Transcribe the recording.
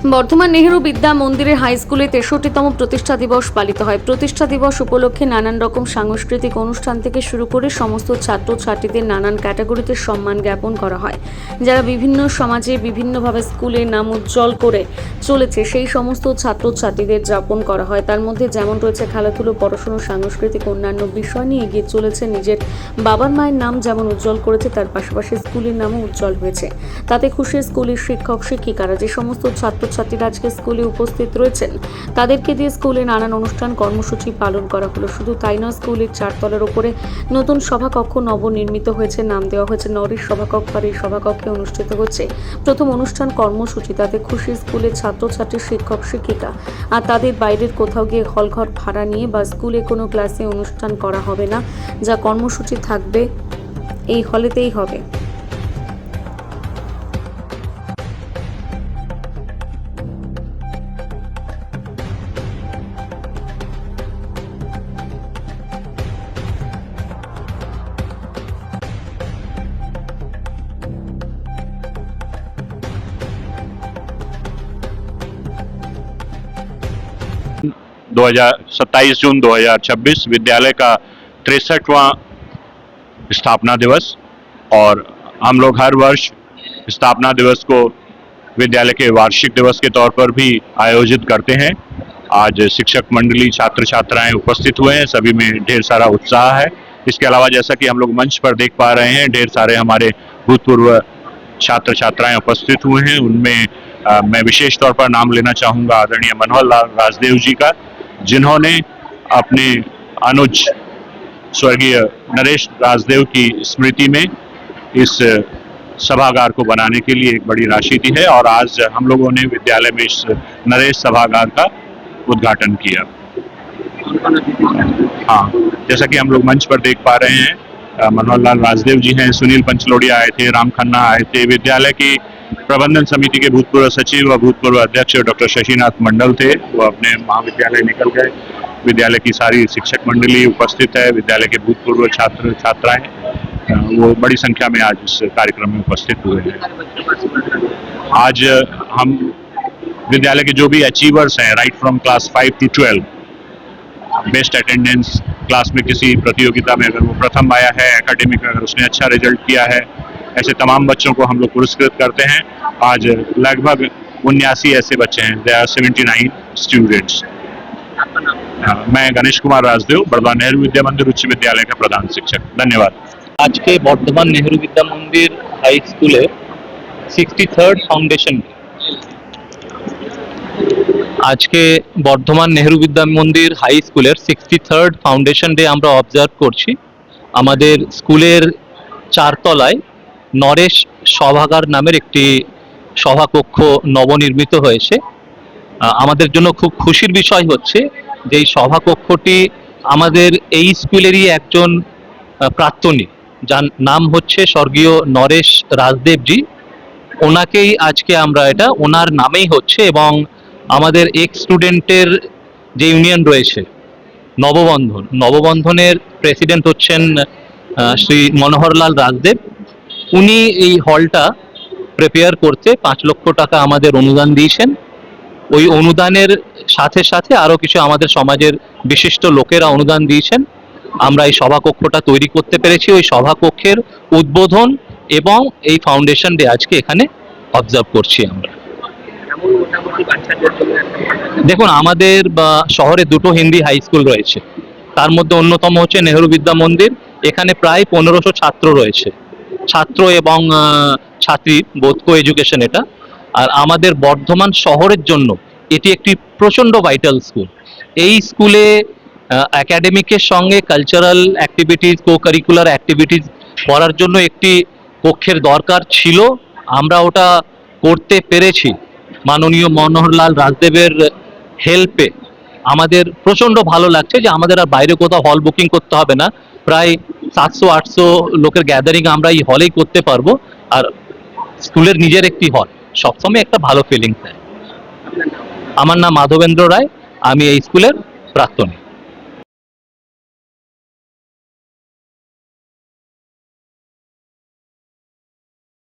বর্ধমান নেহেরু বিদ্যা মন্দিরের হাই স্কুলে ৬৩তম প্রতিষ্ঠা দিবস পালিত হয়। প্রতিষ্ঠা দিবস উপলক্ষে নানান রকম সাংস্কৃতিক অনুষ্ঠান থেকে শুরু করে সমস্ত ছাত্রছাত্রীদের নানান ক্যাটাগরিতে সম্মান জ্ঞাপন করা হয়। যারা বিভিন্ন সমাজে বিভিন্নভাবে স্কুলের নাম উজ্জ্বল করে চলেছে সেই সমস্ত ছাত্রছাত্রীদের যাপন করা হয়। তার মধ্যে যেমন রয়েছে খেলাধুলো, পড়াশুনো, সাংস্কৃতিক অন্যান্য বিষয় নিয়ে এগিয়ে চলেছে। নিজের বাবার মায়ের নাম যেমন উজ্জ্বল করেছে তার পাশাপাশি স্কুলের নামও উজ্জ্বল হয়েছে। তাতে খুশি স্কুলের শিক্ষক শিক্ষিকারা। যে সমস্ত ছাত্রছাত্রীরা আজকে স্কুলে উপস্থিত রয়েছেন তাদেরকে দিয়ে স্কুলে নানান অনুষ্ঠান কর্মসূচি পালন করা হলো। শুধু তাই নয়, স্কুলের 4 তলার উপরে নতুন সভাকক্ষ নবনির্মিত হয়েছে, নাম দেওয়া হয়েছে নরেশ সভাকক্ষ। আর এই সভাকক্ষে অনুষ্ঠিত হচ্ছে প্রথম অনুষ্ঠান কর্মসূচি। তাতে খুশি স্কুলের ছাত্রছাত্রী, শিক্ষক শিক্ষিকা। আর তাদের বাইরের কোথাও গিয়ে হলঘর ভাড়া নিয়ে বা স্কুলে কোনো ক্লাসে অনুষ্ঠান করা হবে না, যা কর্মসূচি থাকবে এই হলেতেই হবে। दो 27 जून 2026 विद्यालय का 63वां स्थापना दिवस। और हम लोग हर वर्ष स्थापना दिवस को विद्यालय के वार्षिक दिवस के तौर पर भी आयोजित करते हैं। आज शिक्षक मंडली, छात्र छात्राएं उपस्थित हुए हैं, सभी में ढेर सारा उत्साह है। इसके अलावा जैसा कि हम लोग मंच पर देख पा रहे हैं, ढेर सारे हमारे भूतपूर्व छात्र छात्राएं उपस्थित हुए हैं। उनमें मैं विशेष तौर पर नाम लेना चाहूँगा आदरणीय मनोहर लाल राजदेव जी का, जिन्होंने अपने अनुज स्वर्गीय नरेश राजदेव की स्मृति में इस सभागार को बनाने के लिए एक बड़ी राशि दी है। और आज हम लोगों ने विद्यालय में इस नरेश सभागार का उद्घाटन किया। हाँ, जैसा कि हम लोग मंच पर देख पा रहे हैं, मनोहर लाल राजदेव जी हैं, सुनील पंचलोड़िया आए थे, राम खन्ना आए थे, विद्यालय की प्रबंधन समिति के भूतपूर्व सचिव व भूतपूर्व अध्यक्ष डॉक्टर शशिनाथ मंडल थे, वो अपने महाविद्यालय निकल गए। विद्यालय की सारी शिक्षक मंडली उपस्थित है, विद्यालय के भूतपूर्व छात्र छात्राएं वो बड़ी संख्या में आज इस कार्यक्रम में उपस्थित हुए हैं। आज हम विद्यालय के जो भी अचीवर्स हैं, right from class 5 to 12, best attendance, class में किसी प्रतियोगिता में अगर वो प्रथम आया है, एकेडमिक में अगर उसने अच्छा रिजल्ट किया है, ऐसे तमाम बच्चों को हम लोग पुरस्कृत करते हैं। आज लगभग 79 ऐसे बच्चे हैं, दे आर 79 स्टूडेंट्स। मैं गणेश कुमार राजदेव, बड़वा नेहरू विद्या मंदिर उच्च विद्यालय का प्रधान शिक्षक। धन्यवाद। आज के बर्धमान नेहरू विद्या मंदिर हाई स्कूल 63rd फाउंडेशन, आज के बर्धमान नेहरू विद्या मंदिर high school 63rd foundation day আমরা অবজার্ভ করছি। আমাদের স্কুলের 4 তলায় নরেশ সভাগার নামের একটি সভাকক্ষ নবনির্মিত হয়েছে। আমাদের জন্য খুব খুশির বিষয় হচ্ছে যে এই সভাকক্ষটি আমাদের এই স্কুলেরই একজন প্রাক্তনী, যার নাম হচ্ছে স্বর্গীয় নরেশ রাজদেবজি। ওনাকেই আজকে আমরা এটা ওনার নামেই হচ্ছে। এবং আমাদের এক্স স্টুডেন্টের যে ইউনিয়ন রয়েছে নববন্ধনের প্রেসিডেন্ট হচ্ছেন শ্রী মনোহর লাল রাজদেব। উনি এই হলটা প্রিপেয়ার করতে 5 লক্ষ টাকা আমাদের অনুদান দিয়েছেন। ওই অনুদানের সাথে সাথে আরো কিছু আমাদের সমাজের বিশিষ্ট লোকেরা অনুদান দিয়েছেন। আমরা এই সভাকক্ষটা তৈরি করতে পেরেছি। ওই সভাকক্ষের উদ্বোধন এবং এই ফাউন্ডেশন ডে আজকে এখানে অবজার্ভ করছি আমরা। দেখুন, আমাদের শহরে দুটো হিন্দি হাই স্কুল রয়েছে, তার মধ্যে অন্যতম হচ্ছে নেহেরু বিদ্যা মন্দির। এখানে প্রায় 1500 ছাত্র রয়েছে, ছাত্র এবং ছাত্রী বোথ কো এডুকেশন এটা। আর আমাদের বর্ধমান শহরের জন্য এটি একটি প্রচণ্ড ভাইটাল স্কুল। এই স্কুলে একাডেমিকের সঙ্গে cultural activities, co curricular activities করার জন্য একটি কক্ষের দরকার ছিল। আমরা ওটা করতে পেরেছি মাননীয় মনোহর লাল রাজদেবের হেল্পে। আমাদের প্রচণ্ড ভালো লাগছে যে আমাদের আর বাইরে কোথাও হল বুকিং করতে হবে না। প্রায় 700-800 লোকের গ্যাদারিং আমরা এই হলেই করতে পারবো। আর স্কুলের নিজের একটি হল সবসময় একটা ভালো ফিলিংস দেয়। আমার নাম মাধবেন্দ্র রায়, আমি এই স্কুলের প্রাক্তনী।